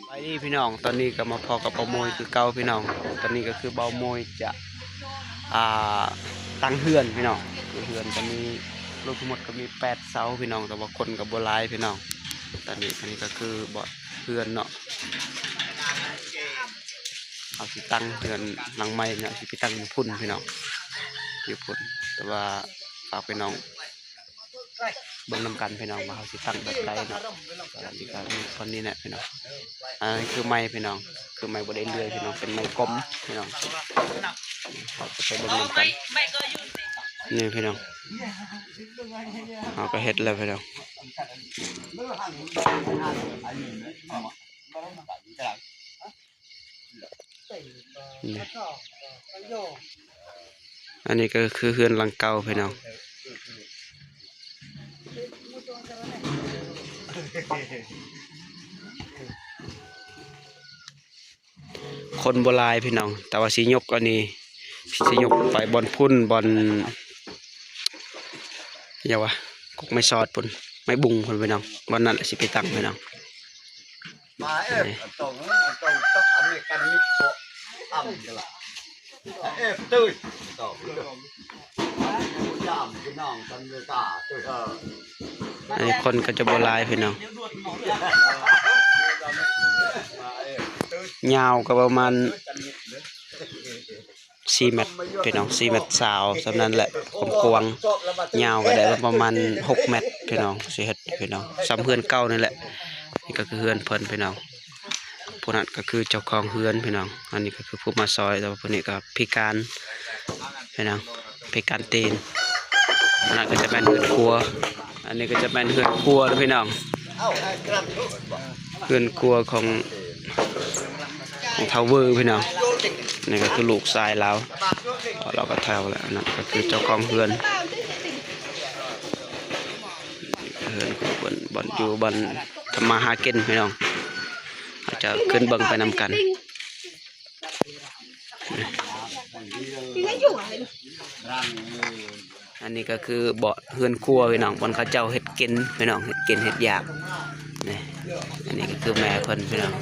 ไปนี่พี่น้องตอนนี้ก็มาพอกับเบาโมยคือเก่าพี่น้องตอนนี้ก็คือเบาโมยจะตั้งเฮือนพี่น้องเฮือนตอนนี้รวมทั้งหมดก็มี8 เสาพี่น้องแต่ว่าคนกับโบราณพี่น้องตอนนี้ก็คือบ่เฮือนเนาะเอาสิตั้งเฮือนหลังใหม่เนี่ยสิไปตั้งอยู่พุ่นพี่น้องอยู่พุ่นแต่ว่าฝากพี่น้องเบิ่งนำกันพี่น้องว่าเขาสิตั้งแบบใดเนาะอันนี้ก็มีคนนี้แหละพี่น้องอันนี้คือไม้พี่น้องคือไม้บ่ได้เลื่อยพี่น้องเป็นไม้กลมพี่น้องเขาจะไปเบิ่งนำกันนี่พี่น้องเขาก็เฮ็ดแล้วพี่น้องอันนี้ก็คือเฮือนหลังเก่าพี่น้องคนโบราณพี่น้องแต่ว่าสิยกอันนี้สิยกไปบอลพุ่นบอลอย่าวะกกไม่ซอดพุ่นไม่บุงพุ่นพี่น้องบอลนั่นแหละสิไปตั้งพี่น้องมาตรงต้องอเมริกันมิโกะอ่ำกันละตื้อต่อยามพี่น้องกันเลยตาตื้ออันนี้คนก็จะโบราณพี่น้องยาวก็ประมาณ4 เมตรพี่น้อง4 เมตรสาวสำนั้นแหละผมกวางยาวก็ได้ประมาณ6 เมตรพี่น้องสิเฮ็ดพี่น้องซ้ำเฮือนเก่านี่แหละนี่ก็คือเฮือนเพิ่นพี่น้องผู้นั้นก็คือเจ้าของเฮือนพี่น้องอันนี้ก็คือผู้มาซอยแต่ว่าผู้นี้ก็พิการพี่น้องพิการตีนอันนั้นก็จะเป็นเฮือนครัวอันนี้ก็จะเป็นเฮือนครัวพี่น้องเฮือนครัวของเทาเวอร์พี่น้องนี่ก็คือลูกชายเราก็เท่าแล้วนะก็คือเจ้าของเฮือนของบอนอยู่บอนทำมาหากินพี่น้องเราจะขึ้นเบิ่งไปนำกันอันนี้ก็คือบ่อเฮือนครัวพี่น้องบอนเขาเจ้าเห็ดกินพี่น้องเห็ดกินเห็ดอยากนี่อันนี้ก็คือแม่เพิ่นพี่น้อง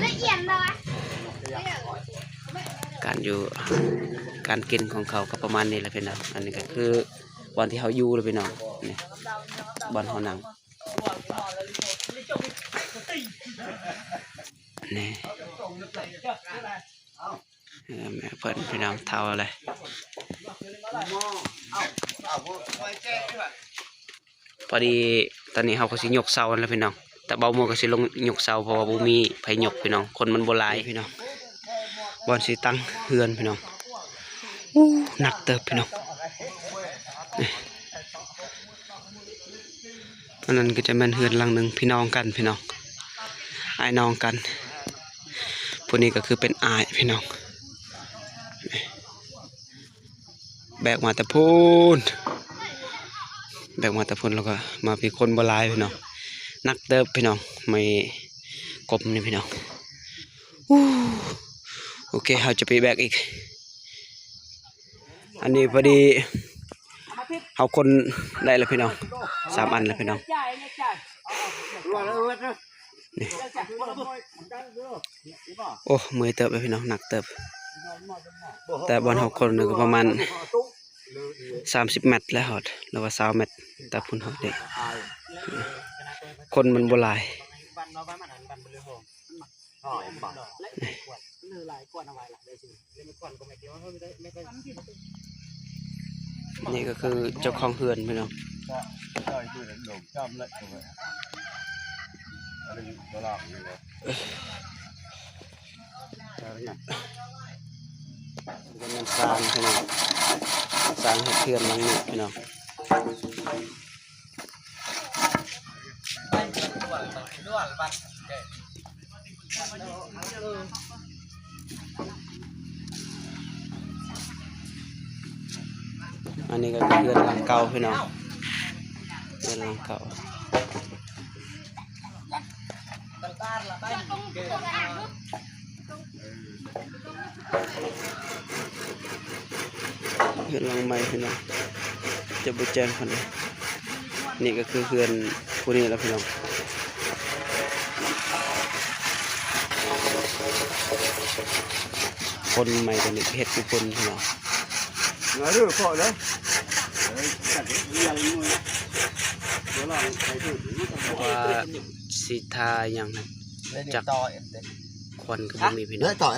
ละเอียดเลยการกินของเขาก็ประมาณนี้แหละพี่น้องอันนี้ก็คือบอนที่เขาอยู่เลยพี่น้องนี่บอนเขานั่งนี่แม่เพิ่นพี่น้องเท่าอะไรพอดีตอนนี้เขาก็สิยกเสาแล้วพี่น้องแต่เบาโมก็สิลงยกเสาเพราะว่าบ่มีไผยกพี่น้องคนมันโบราณพี่น้องบอนสิตั้งเฮือนพี่น้องหนักเติบพี่น้องอันนั้นก็จะเป็นเฮือนหลังหนึ่งพี่น้องกันพี่น้องอ้ายน้องกันพวกนี้ก็คือเป็นอ้ายพี่น้องแบกมาแต่พูนแล้วก็มาพี่คนโบราณพี่น้องนักเติบพี่น้องไม่กบนี่พี่น้องโอเคเราจะไปแบกอีกอันนี้พอดีเอาคนได้แล้วพี่น้อง3 อันแล้วพี่น้องนี่โอ้มือเติบไปพี่น้องหนักเติบแต่บอลเขาคนหนึ่งก็ประมาณ30 เมตรแล้วหอดหรือว่า20 เมตรแต่พุ่นหอดเด็กคนมันโบราณนี่ก็คือเจ้าของเฮือนพี่น้องมันสร้างพี่น้องสร้างเฮือนหลังนี้พี่น้องอันนี้ก็คือเรือนหลังเก่าพี่น้องเรือนหลังเก่า เฮือนหลังใหม่พี่น้องจะบ่แจ้งคนเลยนี่ก็คือเฮือนผู้นี้แล้วพี่น้องคนใหม่ตัวนี้เฮ็ดทุกคนพี่น้อง nói được khỏi đấy chẳng cái gì là người đó là cái thử ว่าสิทาอย่างนั้น chắc to em đấy ควันก็บ่มีพี่น้อง đấy tỏi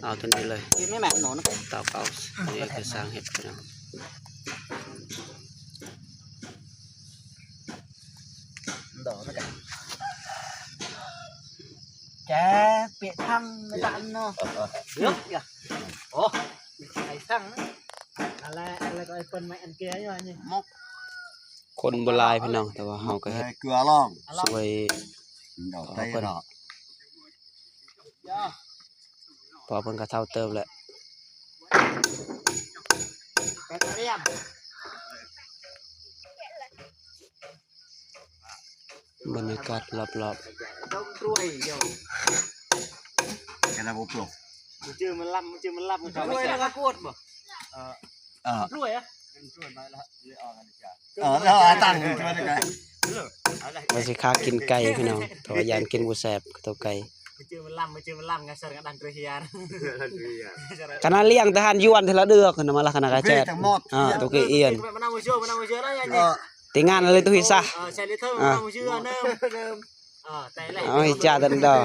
เอาตัวนี้เลย cái mấy mẹ nó เตาเก่านี่คือสร้างเห็ดพี่น้อง đỏ nó cả chả bị thăm mấy bạn nó nước kìa ồ này xăng đấyอะไรก็ไอ้คนไม่อันเกียร์อยู่นี่มก คนโบราณพี่น้องแต่ว่าเฮาก็เฮ็ด เกลือล่อง สวย ดอกไต้ดอก พอเพิ่นก็เท่าเติมแหละ แกะเรียม บรรยากาศรอบ ต้องกล้วยเดียวแกน่าบุกหลบมันชื่อมันล่ำมันกล้วยแล้วก็กวดบ่กล้วยอ่ะกล้วยมาแล้วเลยออกกันจ้ะแล้วตั้งมาได้ไง ว่าสิค้ากินไก่พี่น้องเพราะว่ายานกินบ่แซ่บตัวไก่ มันชื่อมันล่ำไงเสร็จก็ดันกระเทียม คณะเลี้ยงทหารยวนเทละเดือกนะมาละคณะกระแจดตัวเกเอียน มันเอามาช่วยได้ยังไง ติงานอะไรตัวฮิซะ ใช่เลยเท่ามันเอามาช่วยเนิ่มแต่แรก เอาให้จ่าดันดอ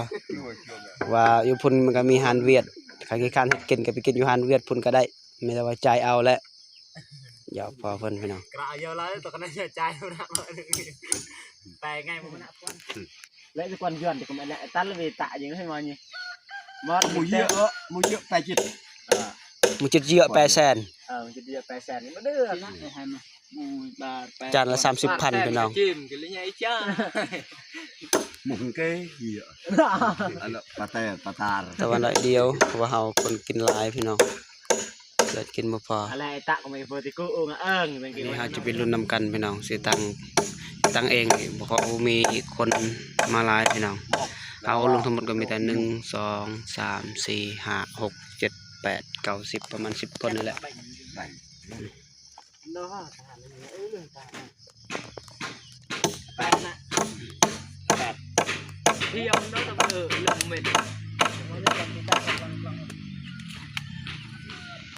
ว่าอยู่พุ่นมันก็มีหานเวียดใครขี้คร้านเฮ็ดกินก็ไปกินอยู่หานเวียดพุ่นก็ได้ไม่ได้ว่าจ่ายเอาแหละอย่าพอเพิ่นพี่น้อง กระเยอะแล้วตัวกันน่าใจนะแต่ไงมันน่าป้อนและทุกคนย้อนแต่ก็ไม่ได้ตั้งเลยตะอย่างนี้ให้มานี่มันมูเยอะไปจิต มึงจิตเยอะแปรแสน มันจะเยอะไปแสนนี่มันเด้อนะให้มาจานละ30,000พี่น้อง จิ้มกันเลยไงจ้าหมุนเกยเหี้ยอันละปลาเตปลาตา แต่ว่าน้อยเดียวเพราะว่าเฮาคนกินหลายพี่น้องเกิดกินบ่พอ อะไรตะก็ไม่พอที่กูอุ้งเป็นกิน นี่เฮาจะไปลุ้นนำกันพี่น้องสิตั้งเองนี่บ่เขามีคนมาหลายพี่น้องเอาลงทั้งหมดก็มีแต่1 2 3 4 5 6 7 8 9 10ประมาณ10คนนี่แหละ เนาะเที่ยวเนาะต้องลงเม็ด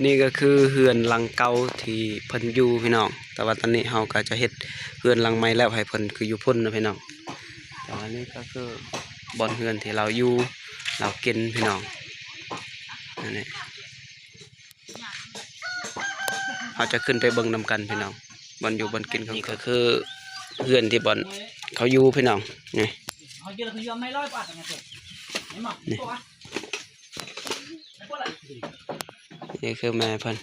นี่ก็คือเฮือนหลังเก่าที่เพิ่นอยู่พี่น้องแต่ว่าตอนนี้เฮาก็จะเฮ็ดเฮือนหลังใหม่แล้วให้เพิ่นคืออยู่พุ่นนะพี่น้องแต่ว่านี่ก็คือบ่อนเฮือนที่เราอยู่เรากินพี่น้องนั่นแหละเราจะขึ้นไปเบิ่งนำกันพี่น้องบ่อนอยู่บ่อนกินนี่ก็คือเฮือนที่บ่อนเขาอยู่พี่น้องนี่นี่คือแม่เพิ่น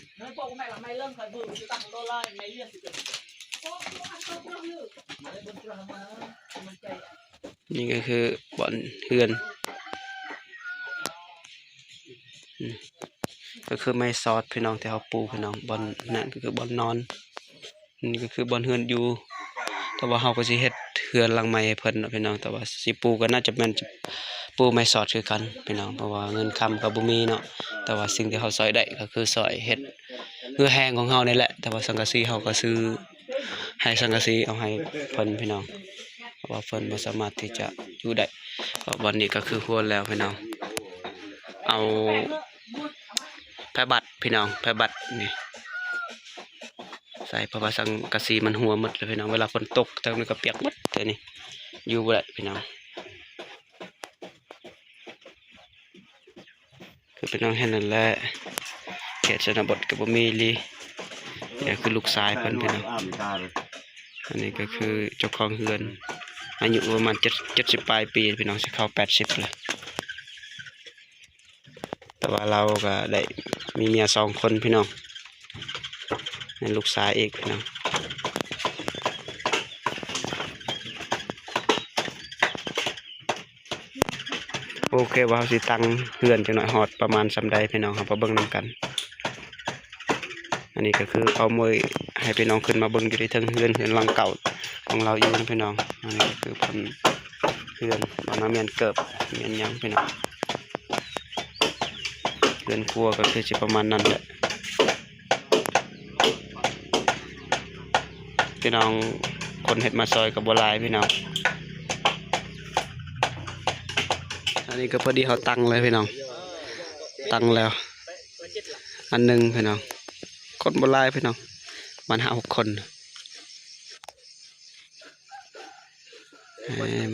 นี่ก็คือบ่อนเฮือนก็คือไม้ซอสพี่น้องที่เขาปูพี่น้องบ่อนนั่นก็คือบ่อนนอนนี่ก็คือบ่อนเฮือนอยู่แต่ว่าเขาก็สิเฮ็ดเฮือนหลังใหม่ให้เพิ่นเนาะพี่น้องแต่ว่าสิปูก็น่าจะแม่นปูไม้ซอสคือกันพี่น้องเพราะว่าเงินคำก็บ่มีเนาะแต่ว่าสิ่งที่เขาซอยได้ก็คือซอยเฮ็ดเฮือแห้งของเฮานี่แหละแต่ว่าสังกะสีเฮาก็ซื้อให้สังกะสีเอาให้เพิ่นพี่น้องเพราะว่าเพิ่นบ่สามารถที่จะอยู่ได้เพราะวันนี้ก็คือหัวแล้วพี่น้องเอาแพร่บัตรพี่น้องแพร่บัตรนี่ใส่เพราะว่าสังกะสีมันหัวหมดเลยพี่น้องเวลาฝนตกแต่มันก็เปียกหมดแต่นี่อยู่บ่ได้พี่น้องคือพี่น้องเห็นนั่นแหละเขตชนบทก็บ่มีลีนี่คือลูกชายเพิ่นพี่น้องอันนี้ก็คือเจ้าของเฮือนอายุประมาณ70ปลายปีพี่น้องสิเข้า80แล้วแต่ว่าเราก็ได้มีเมีย2คนพี่น้องนั่นลูกชายเอกพี่น้องโอเคว่าเราสิตั้งเฮือนจังหน่อยฮอดประมาณสำใดพี่น้องครับมาเบิ่งนำกันอันนี้ก็คือเอามวยให้พี่น้องขึ้นมาเบิ่งอยู่ที่เทิงเฮือนหลังเก่าของเราอยู่นะพี่น้องอันนี้ก็คือเพิ่น เพื่อนตอนนั้นเมียนเกิบเมียนยังพี่น้องเพื่อนครัวก็คือจะประมาณนั้นแหละพี่น้องคนเห็ดมาซอยกับบัวลายพี่น้องอันนี้ก็พอดีเขาตั้งเลยพี่น้องตั้งแล้วอันหนึ่งพี่น้องคนบัวลายพี่น้องมัน5-6 คน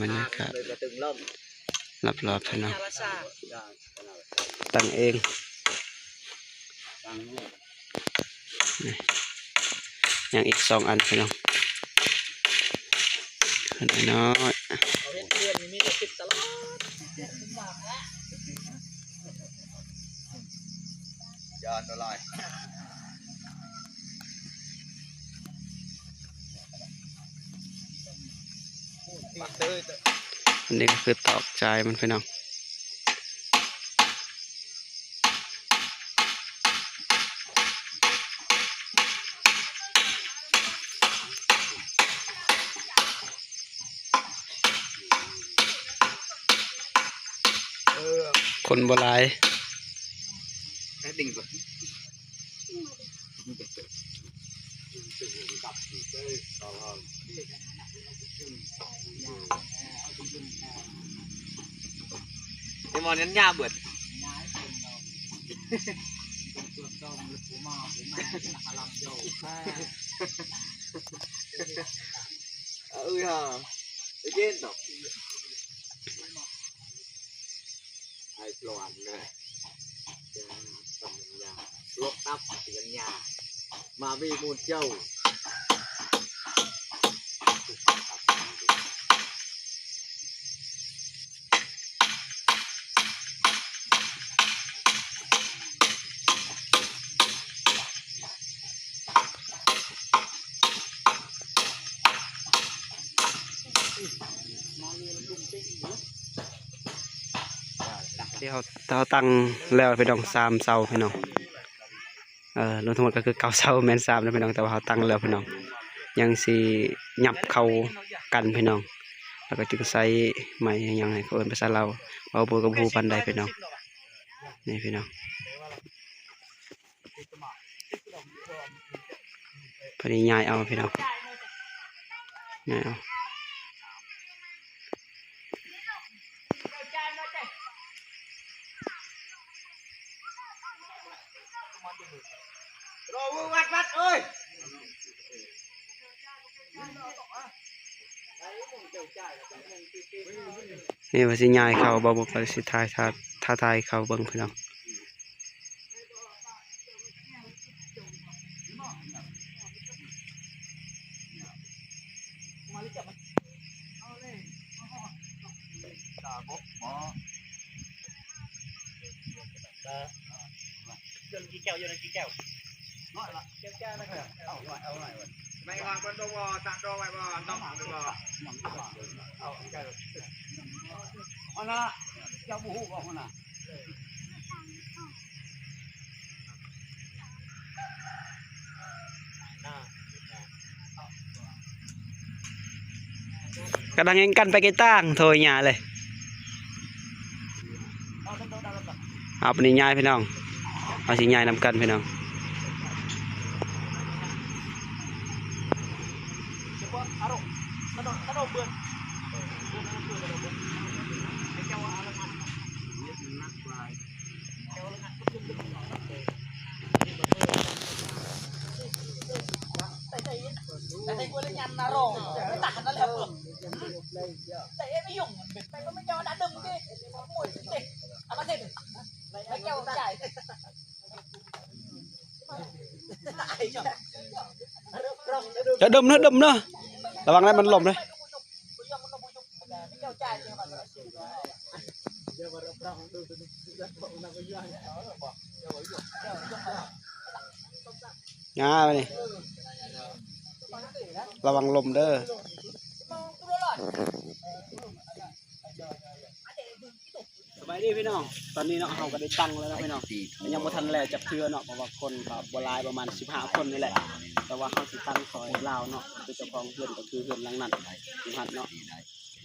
บรรยากาศรอบๆพี่น้องตั้งเองอย่างอีก2 อันพี่น้องอันน้อยยอดอะไรอันนี้ก็คือตอกใจมันพี่น้องคนโบราณดิ่งไปไอ้มอนนั้นยาเบิดฮะไอ้เก่งต่อไอ้ปลอนเลยสัญญาลบตับสัญญามาวีมูลเจ้าที่เขาตั้งแล้วพี่น้อง3 เสาพี่น้องรวมทั้งหมดก็คือ9 เสาแม่น3นะพี่น้องแต่ว่าเขาตั้งแล้วพี่น้องยังสิหยับเข้ากันพี่น้องแล้วก็จึงใส่ไม้ยังไงเขาเอิ้นภาษาลาวเอาโบกับบูปันใดพี่น้องนี่พี่น้องพอดีย้ายเอาพี่น้องย้ายเอาวัดเอ้ยนี่ว่าสิย้ายเขาบ่ไปสิทายท้าทายเขาเบิ่งพี่น้องกี่แก้วอยู่ในกี่แก้วน้อยละแก้วนะครับเอาหน่อยไม่วางบนโต๊ะตักโต๊ะไว้บ่ต้องหันไปบ่เอาแก้วเอาละเจ้าบุหูบอกคนน่ะกำลังยังกันไปกี่ตั้งโทยหญ้าเลยเอาปนิยายพี่น้องเอาสิยายนำกันพี่น้องแต่กูเล่นยันนารองไม่ตัดนั่นแหละแต่ไม่ยุ่งไปก็ไม่เจ้าดันดึงดิมวยดิเอามาสิไม่เจ้าจ่ายจะดมเนอะระวังได้มันหล่มเลยง่ายไปนี่ระวังลมเด้อสบายดีพี่น้องตอนนี้เนาะเขาก็ได้ตั้งแล้วนะพี่น้องยังบ่ทันแล้วจับเทือเนาะเพราะว่าคนกับบัวลายประมาณ15 คนนี่แหละแต่ว่าเขาสิตั้งซอยลาวเนาะคือเจ้าของเพื่อนก็คือเพื่อนหลังนั้นอยู่หัดเนาะ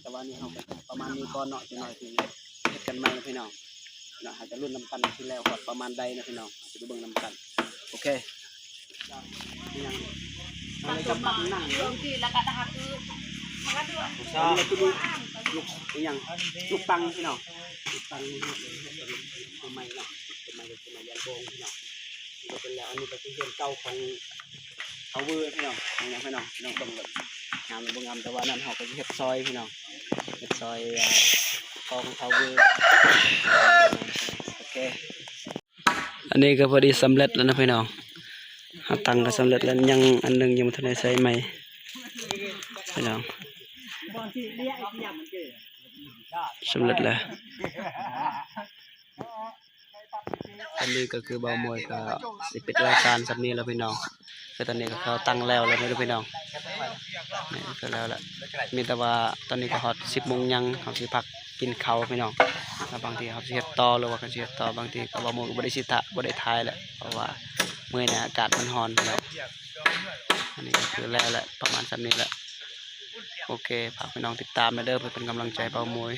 แต่ว่านี่เขาก็ประมาณนี้ก่อนเนาะจังหน่อยสิเฮ็ดกันใหม่นะพี่น้องเนาะอาจจะรุ่นนำกันที่แล้วก่อนประมาณใดนะพี่น้องอาจจะไปเบิ่งนำกันโอเคยังอะไรกับปักนั่ง บางทีแล้วก็ถ้าคือมันก็ดู อันนี้คือลูกยังลูกตังพี่น้องลูกตังตัวใหม่เนาะตัวใหม่ตัวใหม่ยันโบงพี่น้องก็เป็นแล้วอันนี้ก็คือเรื่องเก่าของเขาเวอร์พี่น้องยังพี่น้องเบิ่งแบบงามบ่งามแต่ว่านั่นเขาก็เฮ็ดซอยพี่น้องเฮ็ดซอยของเขาเวอร์โอเคอันนี้ก็พอดีสำเร็จแล้วนะพี่น้องเขาตั้งก็สำเร็จแล้วยังอันนึงยังไม่ทันได้ใช้ใหม่พี่น้องสำเร็จแล้วอันนี้ก็คือเบามวยก็สิปิดรายการสำนี้แล้วพี่น้องคือตอนนี้ก็เขาตั้งแล้วไม่รู้พี่น้องนี่ก็แล้วแหละมีแต่ว่าตอนนี้ก็ฮอต10 โมงยังเขาสิพักกินข้าวพี่น้องแล้วบางทีเขาสิเฮ็ดต่อหรือว่าเขาสิเฮ็ดต่อบางทีก็เบามวยก็บ่ได้สิทะบ่ได้ทายแหละเพราะว่าเมื่อนี้อากาศมันร้อนแล้วอันนี้ก็คือแล้วแหละประมาณสำนี้แหละโอเคฝากพี่น้องติดตามนะเด้อเพื่อเป็นกำลังใจเบามวย